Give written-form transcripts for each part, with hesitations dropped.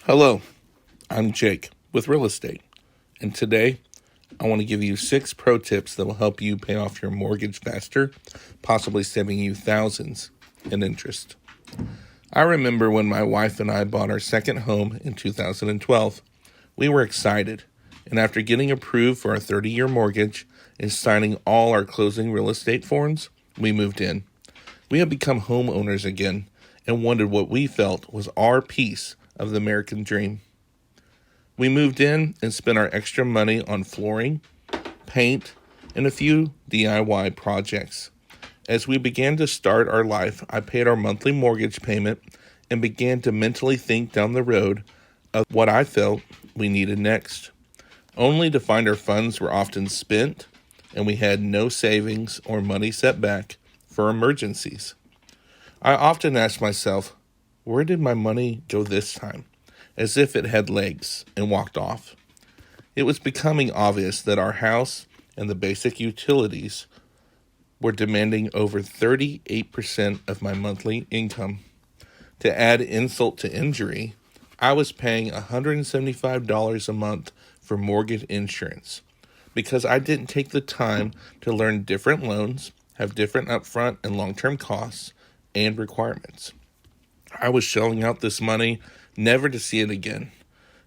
Hello, I'm Jake with Real Estate, and today I want to give you 6 pro tips that will help you pay off your mortgage faster, possibly saving you thousands in interest. I remember when my wife and I bought our second home in 2012. We were excited, and after getting approved for our 30-year mortgage and signing all our closing real estate forms, we moved in. We had become homeowners again and wanted what we felt was our piece of the American dream. We moved in and spent our extra money on flooring, paint, and a few DIY projects. As we began to start our life, I paid our monthly mortgage payment and began to mentally think down the road of what I felt we needed next, only to find our funds were often spent and we had no savings or money set back for emergencies. I often ask myself, where did my money go this time? As if it had legs and walked off. It was becoming obvious that our house and the basic utilities were demanding over 38% of my monthly income. To add insult to injury, I was paying $175 a month for mortgage insurance because I didn't take the time to learn different loans, have different upfront and long-term costs and requirements. I was shelling out this money never to see it again.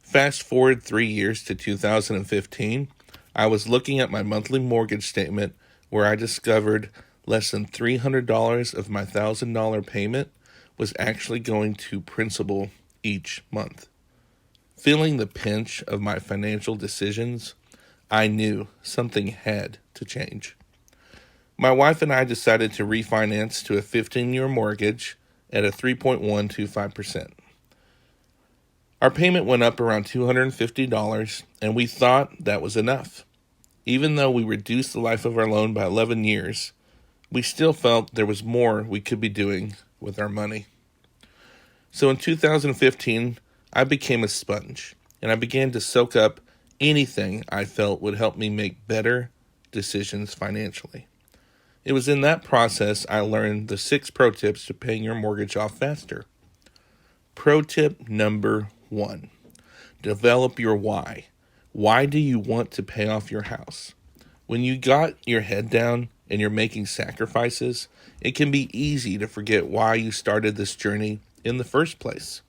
Fast forward 3 years to 2015, I was looking at my monthly mortgage statement where I discovered less than $300 of my $1,000 payment was actually going to principal each month. Feeling the pinch of my financial decisions, I knew something had to change. My wife and I decided to refinance to a 15-year mortgage at a 3.125%. Our payment went up around $250, and we thought that was enough. Even though we reduced the life of our loan by 11 years, we still felt there was more we could be doing with our money. So in 2015, I became a sponge, and I began to soak up anything I felt would help me make better decisions financially. It was in that process I learned the 6 pro tips to paying your mortgage off faster. Pro tip number 1, develop your why. Why do you want to pay off your house? When you got your head down and you're making sacrifices, it can be easy to forget why you started this journey in the first place.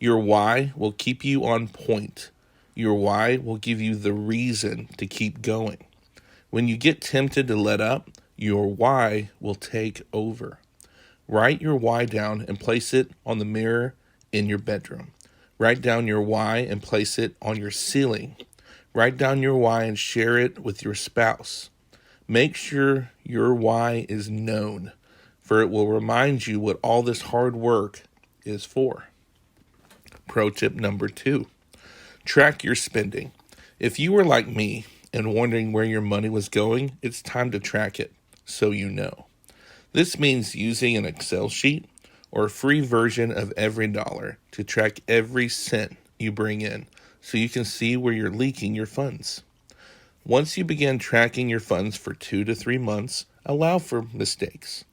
Your why will keep you on point. Your why will give you the reason to keep going. When you get tempted to let up, your why will take over. Write your why down and place it on the mirror in your bedroom. Write down your why and place it on your ceiling. Write down your why and share it with your spouse. Make sure your why is known, for it will remind you what all this hard work is for. Pro tip number 2, track your spending. If you were like me and wondering where your money was going, it's time to track it so you know. This means using an Excel sheet or a free version of every dollar to track every cent you bring in so you can see where you're leaking your funds. Once you begin tracking your funds for 2 to 3 months, allow for mistakes.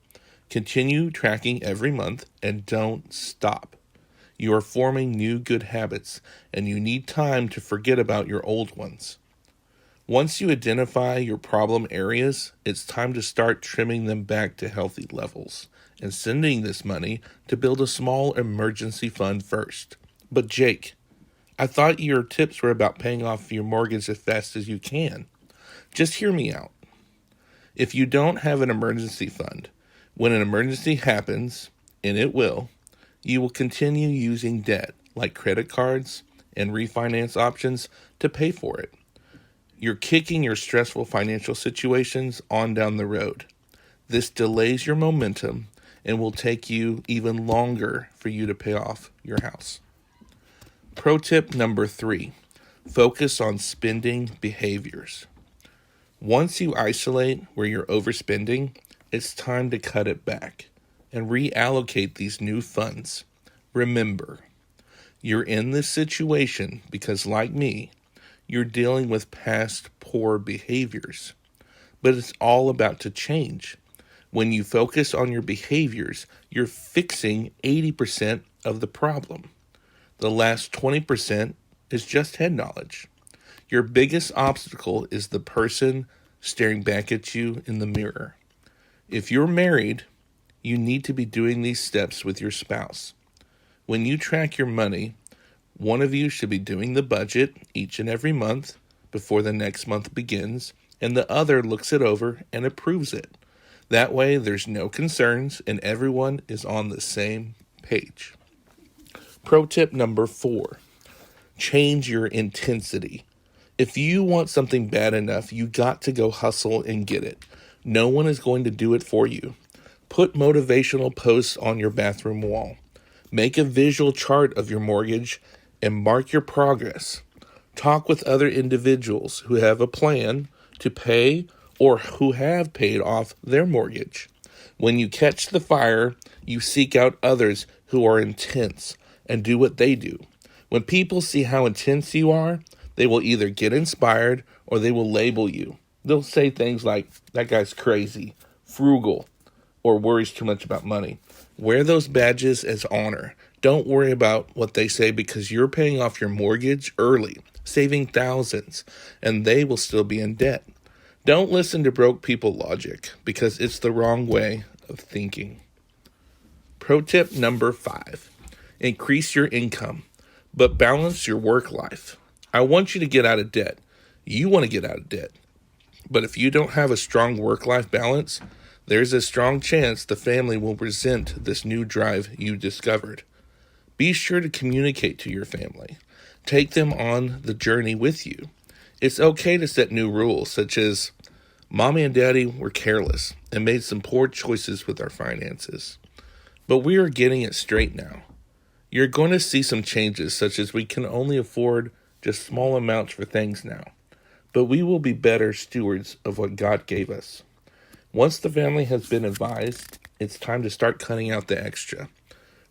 Continue tracking every month and don't stop. You are forming new good habits and you need time to forget about your old ones. Once you identify your problem areas, it's time to start trimming them back to healthy levels and sending this money to build a small emergency fund first. But Jake, I thought your tips were about paying off your mortgage as fast as you can. Just hear me out. If you don't have an emergency fund, when an emergency happens, and it will, you will continue using debt like credit cards and refinance options to pay for it. You're kicking your stressful financial situations on down the road. This delays your momentum and will take you even longer for you to pay off your house. Pro tip number 3, focus on spending behaviors. Once you isolate where you're overspending, it's time to cut it back and reallocate these new funds. Remember, you're in this situation because, like me, you're dealing with past poor behaviors. But it's all about to change. When you focus on your behaviors, you're fixing 80% of the problem. The last 20% is just head knowledge. Your biggest obstacle is the person staring back at you in the mirror. If you're married, you need to be doing these steps with your spouse. When you track your money, one of you should be doing the budget each and every month before the next month begins, and the other looks it over and approves it. That way, there's no concerns and everyone is on the same page. Pro tip number 4, change your intensity. If you want something bad enough, you got to go hustle and get it. No one is going to do it for you. Put motivational posts on your bathroom wall. Make a visual chart of your mortgage and mark your progress. Talk with other individuals who have a plan to pay or who have paid off their mortgage. When you catch the fire, you seek out others who are intense and do what they do. When people see how intense you are, they will either get inspired or they will label you. They'll say things like, that guy's crazy, frugal, or worries too much about money. Wear those badges as honor. Don't worry about what they say because you're paying off your mortgage early, saving thousands, and they will still be in debt. Don't listen to broke people logic because it's the wrong way of thinking. Pro tip number 5, increase your income, but balance your work life. I want you to get out of debt. You want to get out of debt. But if you don't have a strong work-life balance, there's a strong chance the family will resent this new drive you discovered. Be sure to communicate to your family. Take them on the journey with you. It's okay to set new rules, such as, Mommy and Daddy were careless and made some poor choices with our finances. But we are getting it straight now. You're going to see some changes, such as we can only afford just small amounts for things now. But we will be better stewards of what God gave us. Once the family has been advised, it's time to start cutting out the extra.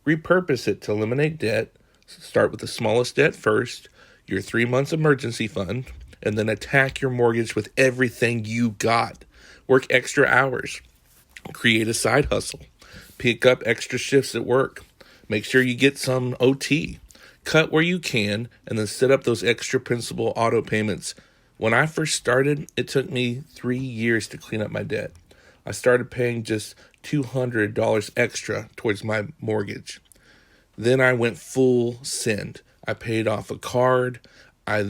Repurpose it to eliminate debt. Start with the smallest debt first, your 3 months emergency fund, and then attack your mortgage with everything you got. Work extra hours. Create a side hustle. Pick up extra shifts at work. Make sure you get some OT. Cut where you can, and then set up those extra principal auto payments. When I first started, it took me 3 years to clean up my debt. I started paying just $200 extra towards my mortgage. Then I went full send. I paid off a card. I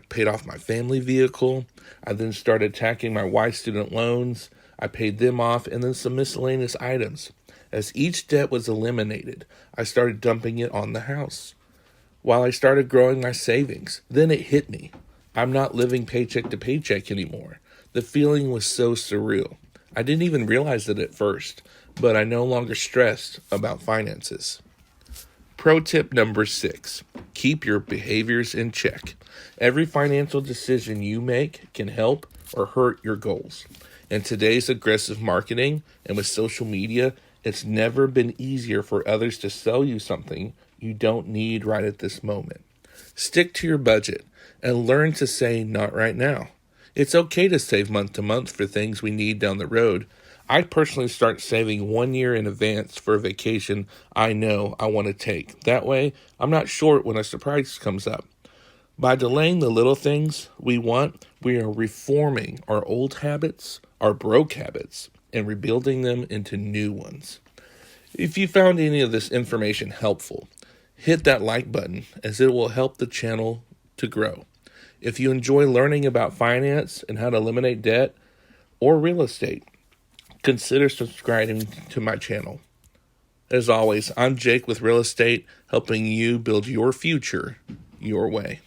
paid off my family vehicle. I then started attacking my wife's student loans. I paid them off, and then some miscellaneous items. As each debt was eliminated, I started dumping it on the house. While I started growing my savings, then it hit me. I'm not living paycheck to paycheck anymore. The feeling was so surreal. I didn't even realize it at first, but I no longer stressed about finances. Pro tip number 6, keep your behaviors in check. Every financial decision you make can help or hurt your goals. In today's aggressive marketing and with social media, it's never been easier for others to sell you something you don't need right at this moment. Stick to your budget and learn to say not right now. It's okay to save month to month for things we need down the road. I personally start saving 1 year in advance for a vacation I know I want to take. That way, I'm not short when a surprise comes up. By delaying the little things we want, we are reforming our old habits, our broke habits, and rebuilding them into new ones. If you found any of this information helpful, hit that like button as it will help the channel to grow. If you enjoy learning about finance and how to eliminate debt or real estate, consider subscribing to my channel. As always, I'm Jake with Real Estate, helping you build your future your way.